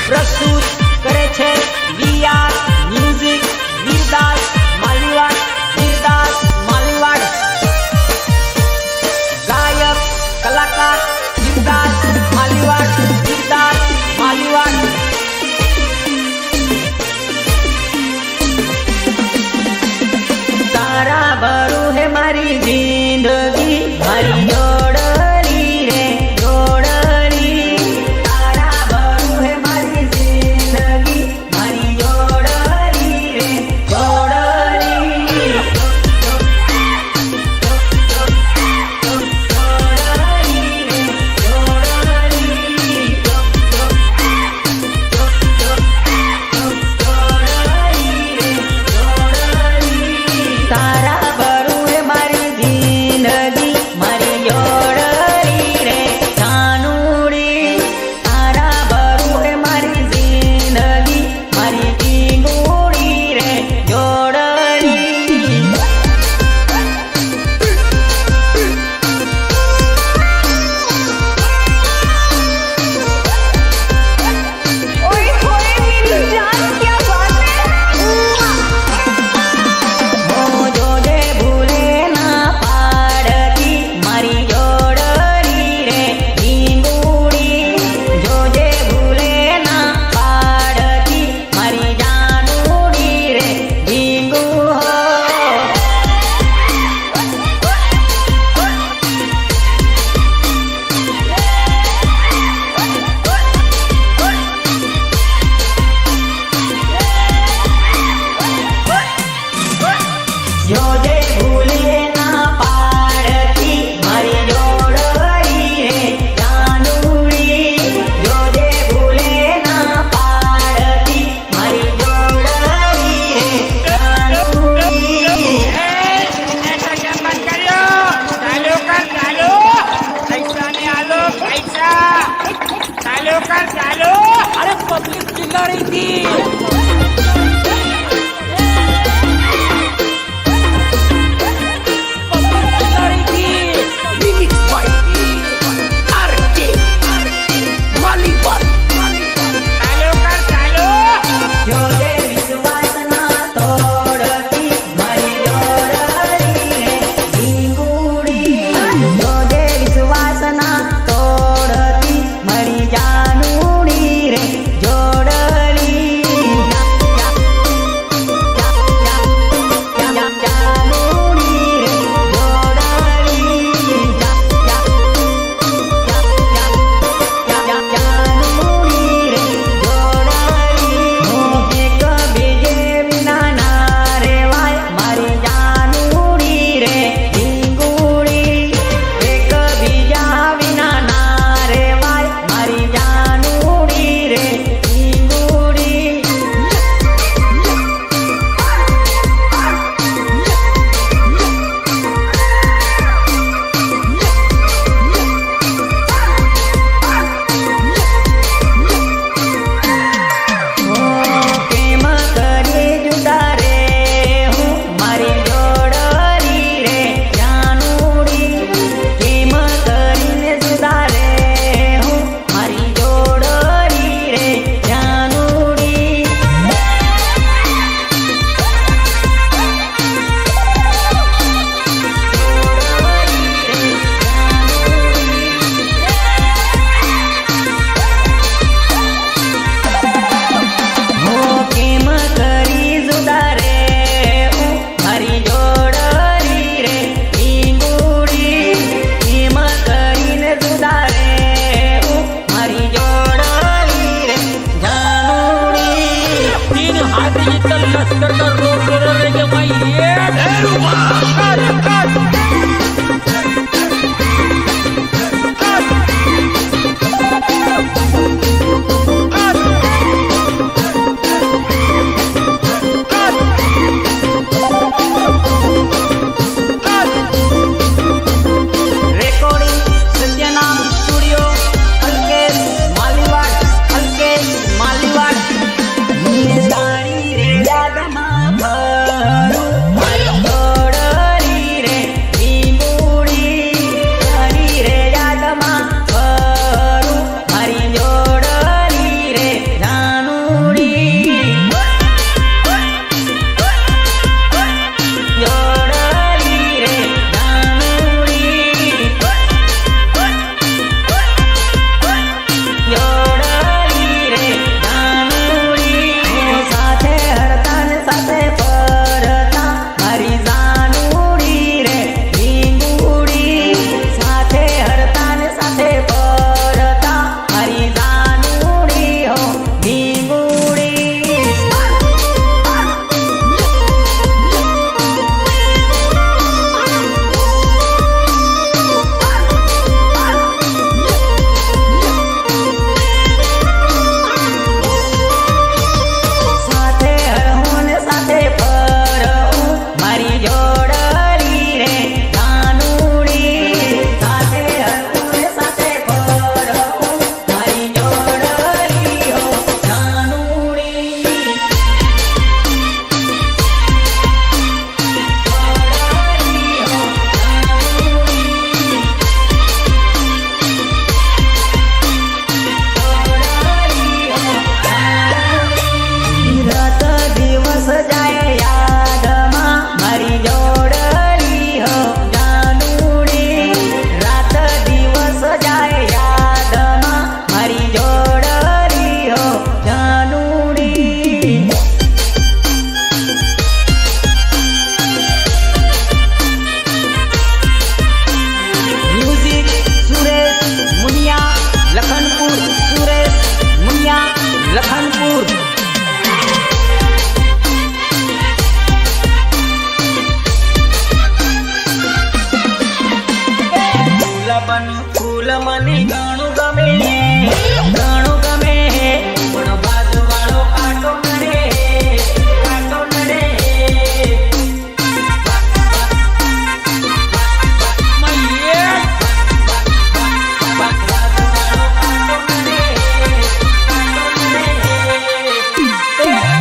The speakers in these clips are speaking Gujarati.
પ્રસ્તુત કરે છે વીઆર મ્યુઝિક વીરદાસ માલીવાડ ગાયક કલાકાર વીરદાસ માલીવાડ તારા ભરું હે મારી જિંદગી મારી જોડલી રે જોડલી તારા ભરું હે મારી જિંદગી મારી જોડલી રે જોડલી તારા ભરું હે મારી જિંદગી મારી જોડલી રે જાનુડી તારા ભરું હે મારી જિંદગી મારી ટીંગુડી રે જોડલી ओए होए मेरी जान क्या बात है જોજે ભૂલે ના પાડતી મારી જોડલી રે ઢીંગુડી જોજે ભૂલે ના પાડતી મારી જાનુડી રે ઢીંગુ હો જોજે ભૂલે ના પાડતી મારી જોડલી રે જાનુડી જોજે ભૂલે ના પાડતી મારી જોડલી રે જાનુડી ऐसा क्या मत करो चालू कर चालू पैसा नहीं आलो पैसा चालू कर चालू अरे पब्लिक चिल्ला रही थी જોજે વિશ્વાસ ના તોડતી મારી જોડલી રે ઢીંગુડી જોજે વિશ્વાસ ના તોડતી મારી જાનુડી રે જોડલી ઘણું ગમે પણ બાજુવાળો કાંટો નડે, કાંટો નડે.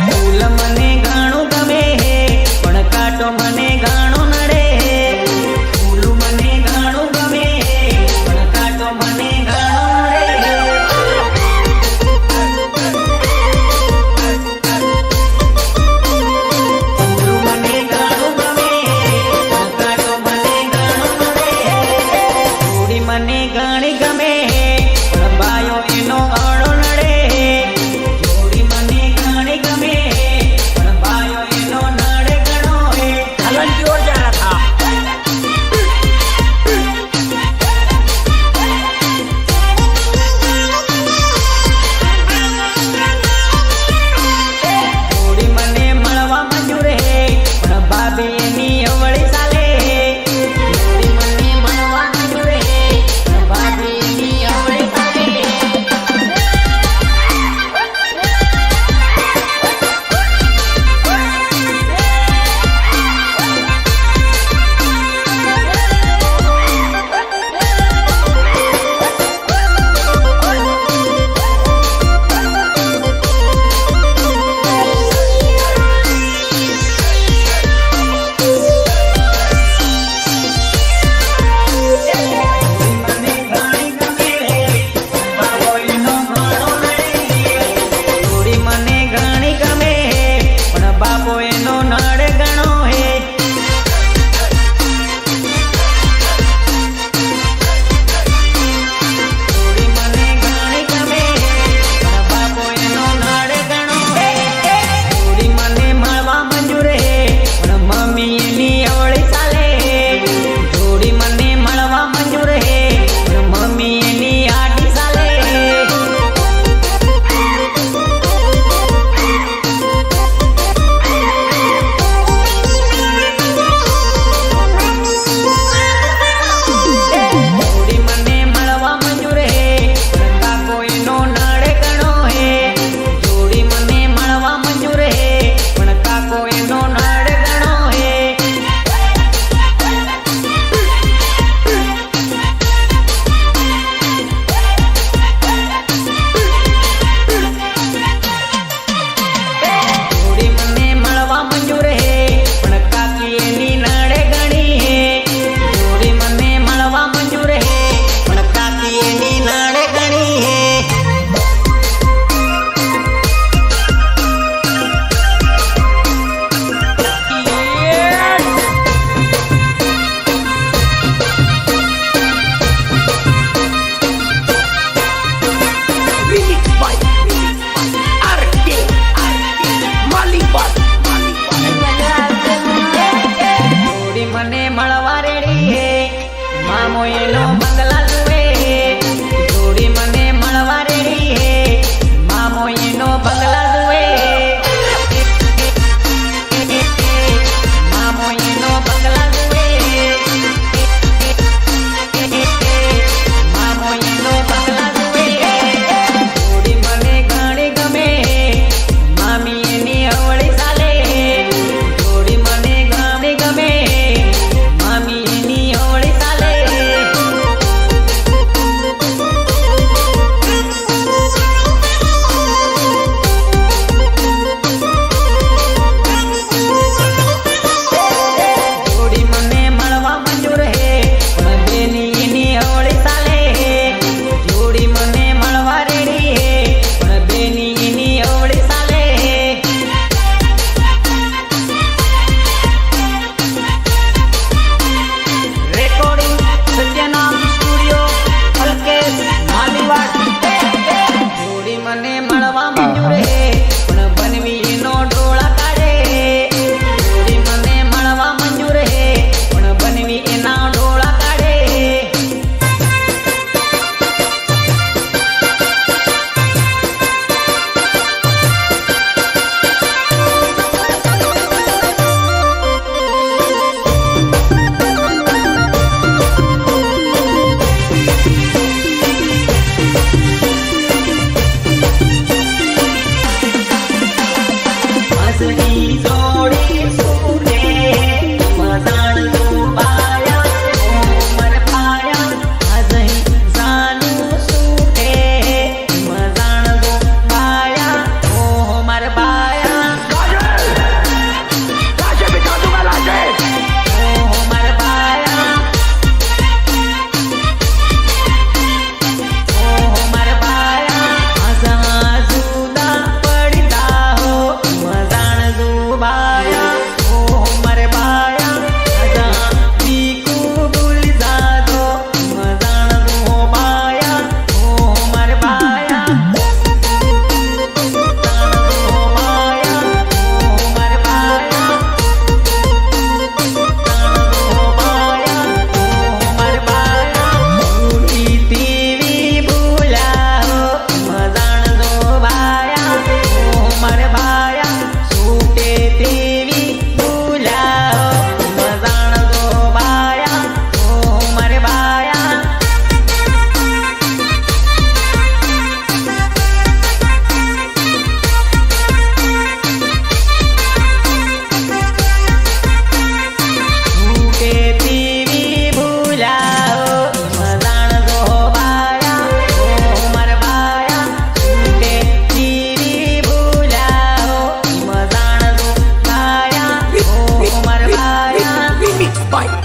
ફૂલ મને ઘણું ગમે પણ કાંટો મને ઘણો નડે. ફૂલ મને ઘણું ગમે પણ કાંટો મને ઘણો નડે. બાય.